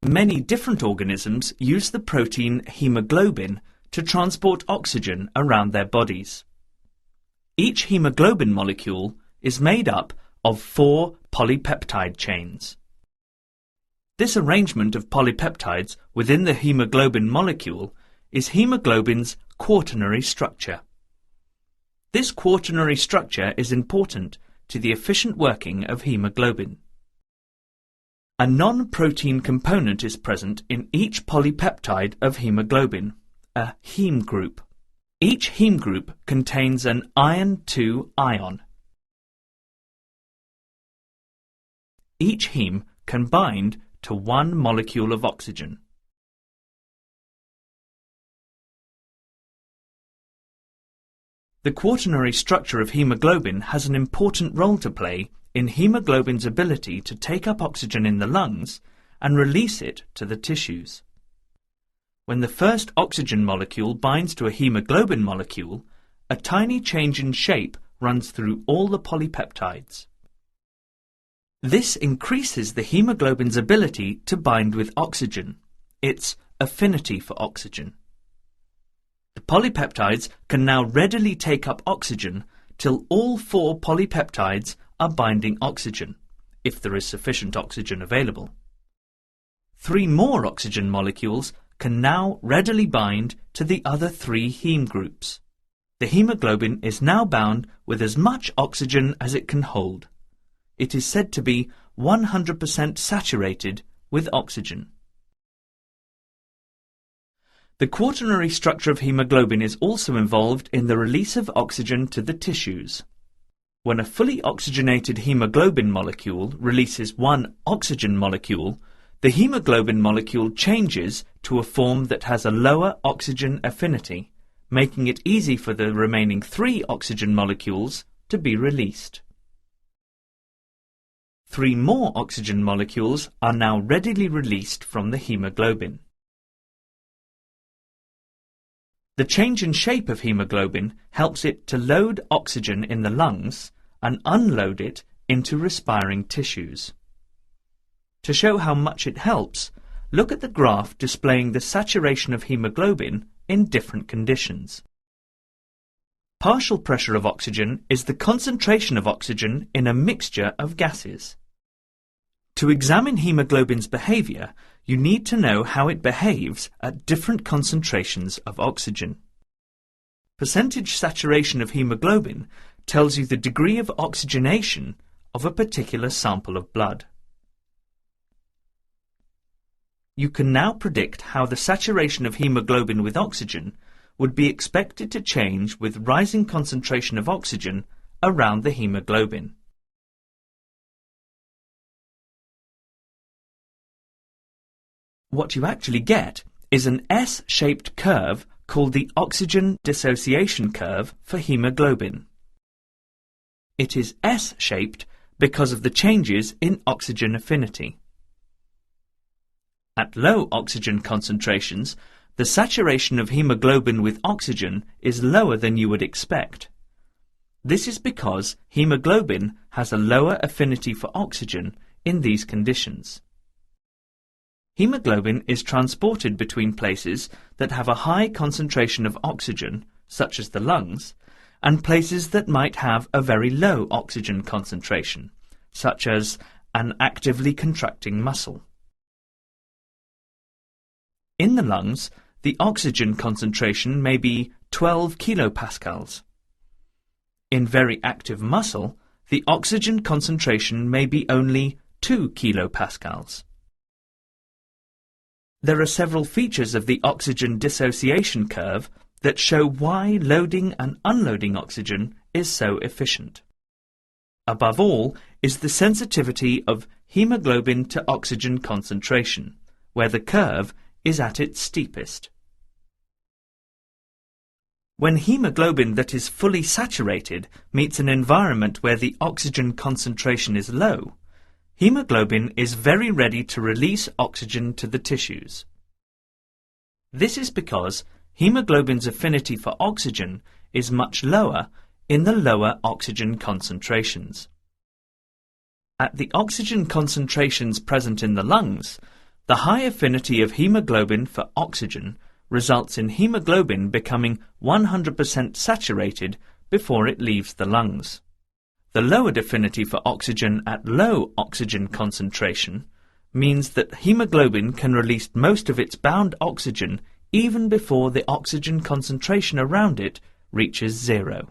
Many different organisms use the protein hemoglobin to transport oxygen around their bodies. Each hemoglobin molecule is made up of 4 polypeptide chains. This arrangement of polypeptides within the hemoglobin molecule is hemoglobin's quaternary structure. This quaternary structure is important to the efficient working of hemoglobin. A non-protein component is present in each polypeptide of hemoglobin, a heme group. Each heme group contains an iron II ion. Each heme can bind to 1 molecule of oxygen. The quaternary structure of hemoglobin has an important role to play in hemoglobin's ability to take up oxygen in the lungs and release it to the tissues. When the first oxygen molecule binds to a hemoglobin molecule, a tiny change in shape runs through all the polypeptides. This increases the hemoglobin's ability to bind with oxygen, its affinity for oxygen. The polypeptides can now readily take up oxygen till all 4 polypeptides are binding oxygen, if there is sufficient oxygen available. 3 more oxygen molecules can now readily bind to the other 3 heme groups. The hemoglobin is now bound with as much oxygen as it can hold. It is said to be 100% saturated with oxygen. The quaternary structure of hemoglobin is also involved in the release of oxygen to the tissues. When a fully oxygenated hemoglobin molecule releases 1 oxygen molecule, the hemoglobin molecule changes to a form that has a lower oxygen affinity, making it easy for the remaining 3 oxygen molecules to be released. 3 more oxygen molecules are now readily released from the hemoglobin. The change in shape of hemoglobin helps it to load oxygen in the lungs and unload it into respiring tissues. To show how much it helps, look at the graph displaying the saturation of hemoglobin in different conditions. Partial pressure of oxygen is the concentration of oxygen in a mixture of gases. To examine hemoglobin's behaviour, you need to know how it behaves at different concentrations of oxygen. Percentage saturation of hemoglobin tells you the degree of oxygenation of a particular sample of blood. You can now predict how the saturation of hemoglobin with oxygen would be expected to change with rising concentration of oxygen around the hemoglobin. What you actually get is an S-shaped curve called the oxygen dissociation curve for hemoglobin. It is S-shaped because of the changes in oxygen affinity. At low oxygen concentrations, the saturation of hemoglobin with oxygen is lower than you would expect. This is because hemoglobin has a lower affinity for oxygen in these conditions. Hemoglobin is transported between places that have a high concentration of oxygen, such as the lungs, and places that might have a very low oxygen concentration, such as an actively contracting muscle. In the lungs, the oxygen concentration may be 12 kilopascals. In very active muscle, the oxygen concentration may be only 2 kilopascals. There are several features of the oxygen dissociation curve that show why loading and unloading oxygen is so efficient. Above all is the sensitivity of hemoglobin to oxygen concentration, where the curve is at its steepest. When hemoglobin that is fully saturated meets an environment where the oxygen concentration is low, hemoglobin is very ready to release oxygen to the tissues. This is because hemoglobin's affinity for oxygen is much lower in the lower oxygen concentrations. At the oxygen concentrations present in the lungs, The high affinity of hemoglobin for oxygen results in hemoglobin becoming 100% saturated before it leaves the lungs. The lowered affinity for oxygen at low oxygen concentration means that hemoglobin can release most of its bound oxygen even before the oxygen concentration around it reaches zero.